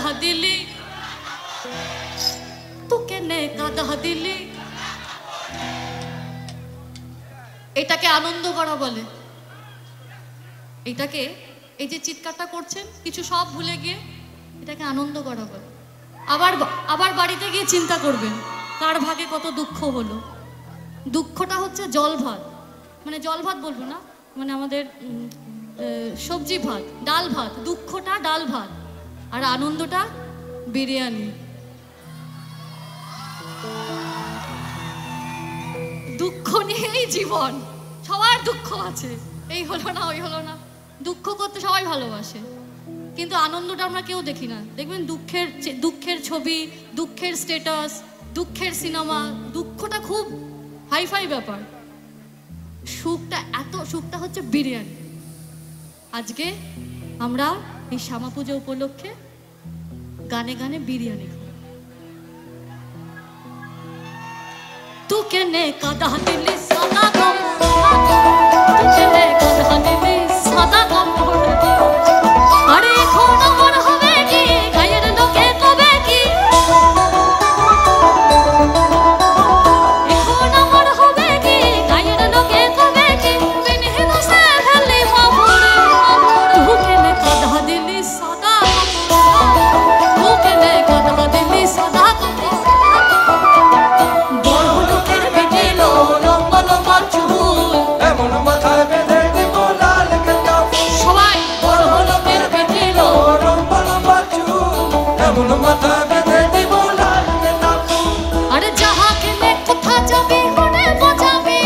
কাদা দিলি, তু কেনে কাদা দিলি। এটাকে আনন্দ করা বলে। এটাকে, এই যে চিৎকারটা করছেন কিছু সব ভুলে গিয়ে, এটাকে আনন্দ করা বলে। আবার বাড়িতে গিয়ে চিন্তা করবেন কার ভাগে কত দুঃখ হলো। দুঃখটা হচ্ছে জল ভাত, মানে জল ভাত বলবো না, মানে আমাদের সবজি ভাত, ডাল ভাত। দুঃখটা ডাল ভাত আর আনন্দটা বিরিয়ানি। দুঃখ নিয়েই জীবন, সবার দুঃখ আছে, এই হলো না ওই হলো না। দুঃখ করতে সবাই ভালোবাসে, কিন্তু আনন্দটা আমরা কেউ দেখি না। দেখবেন দুঃখের ছবি, দুঃখের স্ট্যাটাস, দুঃখের সিনেমা। দুঃখটা খুব হাইফাই ব্যাপার, সুখটা হচ্ছে বিরিয়ানি। আজকে আমরা এই শ্যামা পুজো উপলক্ষে গানে গানে বিরিয়ানি খাবো। তু কেনে কাদা দিলি সাদা কাপড়, তু কেনে কাদা দিলি সাদা কাপড়। আরে এখন আমার হবে কি, গায়ের লোকে কবে কি, এখন আমার হবে কি, গায়ের লোকে কবে কি, বিনহে দোষে ফেললি ভাবরে। তু কেনে কাদা দিলি সাদা কাপড়, তু কেনে কাদা দিলি সাদা কাপড়। বড় লোকের বেটে লো লম্বা লম্বা চুল, এমন মাথায় বেঁধে দিব লাল গেঁদা ফুল। সবাই বড় লোকের বেটে লো লম্বা লম্বা চুল, এমন মাথায় বেঁধে দিব লাল গেঁদা ফুল। আরে যাহা কেনে কোথা যাবি মনে বাজাবি,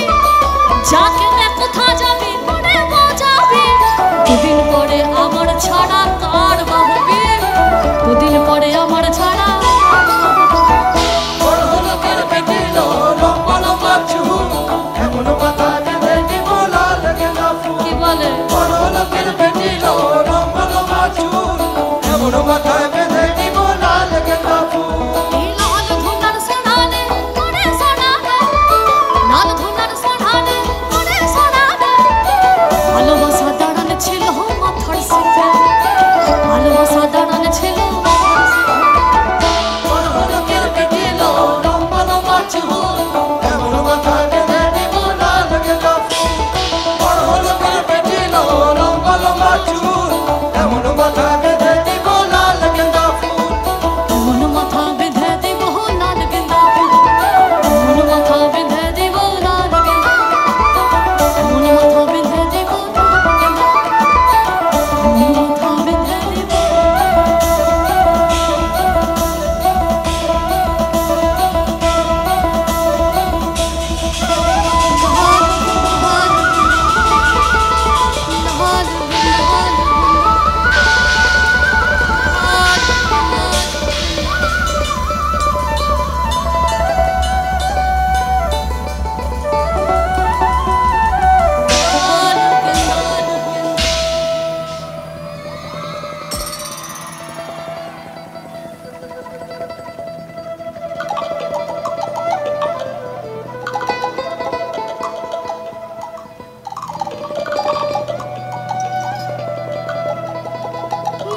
যা কেনে কোথা যাবি মনে বাজাবি। দুদিন পরে আমার ছাড়া কার বাহবি, দুদিন পরে আমার ছাড়া। বড় লোকের বেটে লো লম্বা লম্বা চুল, এমন মাথায় বেঁধে দিব লাল গেঁদা ফুল। কি বলে? বড় লোকের বেটে লো লম্বা লম্বা চুল, এমন মাথায় বেঁধে দিব লাল গেঁদা ফুল। এই লাল ধুনার সোনানে মনে সোনানে, লাল ধুনার সোনানে মনে সোনানে। ভালোবাসা দাঁড়ান ছিল মাথার সাথে, ভালোবাসা দাঁড়ান ছিল। বড় লোকের বেটে লো লম্বা লম্বা চুল, এমন মাথায় বেঁধে দিব লাল গেঁদা ফুল। বড় লোকের বেটে লো লম্বা লম্বা চুল, এমন মাথায় বেঁধে দিব লাল গেঁদা ফুল। এমন মাথা বেঁধে দিব লাল গেঁদা ফুল, এমন মাথা বেঁধে দিব লাল গেঁদা, এমন মাথা বেঁধে দিব লাল গেঁদা, এমন মাথা বেঁধে দিব।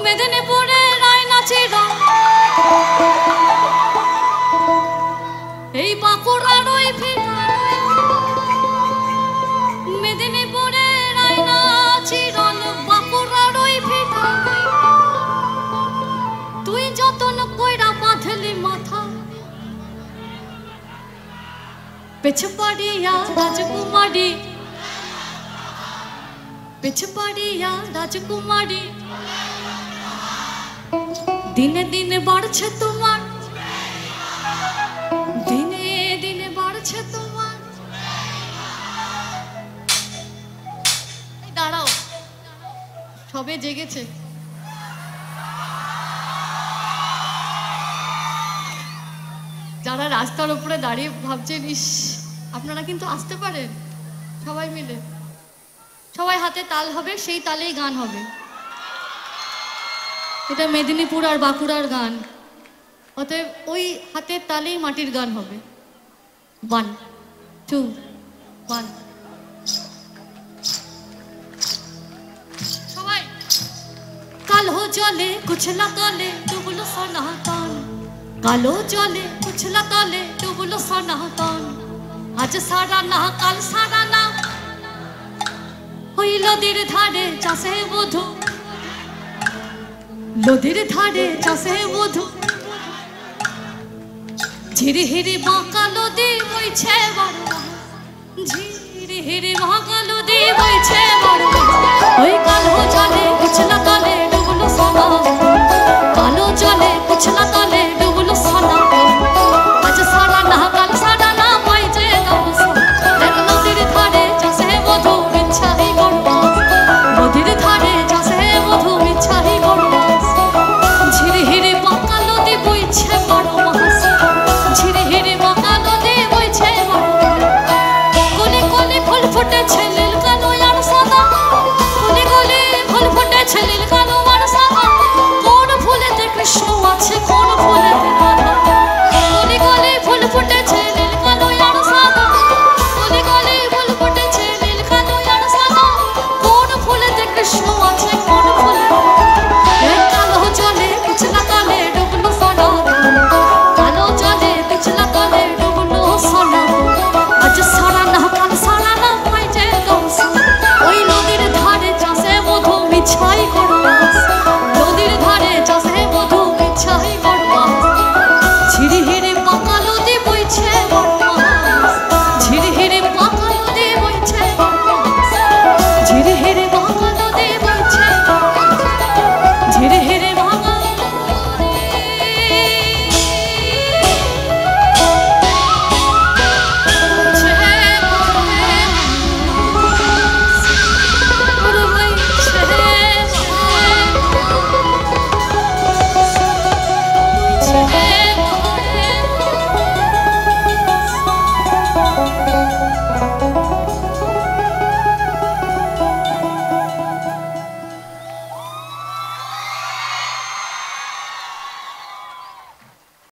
মেদিনীপুরে রায়নাচির এই বাঁকুড়ার ওই ফিরা, মেদিনীপুরে রায়নাচির বাঁকুড়ার ওই ফিরা। তুই যতন কইরা বাঁধলি মাথা, পেছে পাড়িয়া রাজকুমারী, পেছে পাড়িয়া রাজকুমারী। দিনে দিনে বাড়ছে তোমার, দিনে দিনে বাড়ছে তোমার। দাঁড়াও, সবে জেগেছে। যারা রাস্তার উপরে দাঁড়িয়ে ভাবছেন ইস, আপনারা কিন্তু আসতে পারেন সবাই মিলে। সবাই হাতে তাল হবে, সেই তালেই গান হবে। এটা মেদিনীপুর আর বাঁকুড়ার গান, অতএব ওই হাতের তালেই মাটির গান হবে। 1 2 1। সবাই কালো জলে কুছলা তলে ডুবলো সনাতন, কালো জলে কুছলা তলে ডুবলো সনাতন। আজ সারা না কাল সারা না, ওই নদীর ধারে চাষে বধূ, নদীর ধারে চাষে বধূ। ঝিরি হিরি বাঁকা নদী বইছে বড়, ঝিরি হিরি বাঁকা নদী বইছে বড়। ওই কালো জলে কুছলা তলে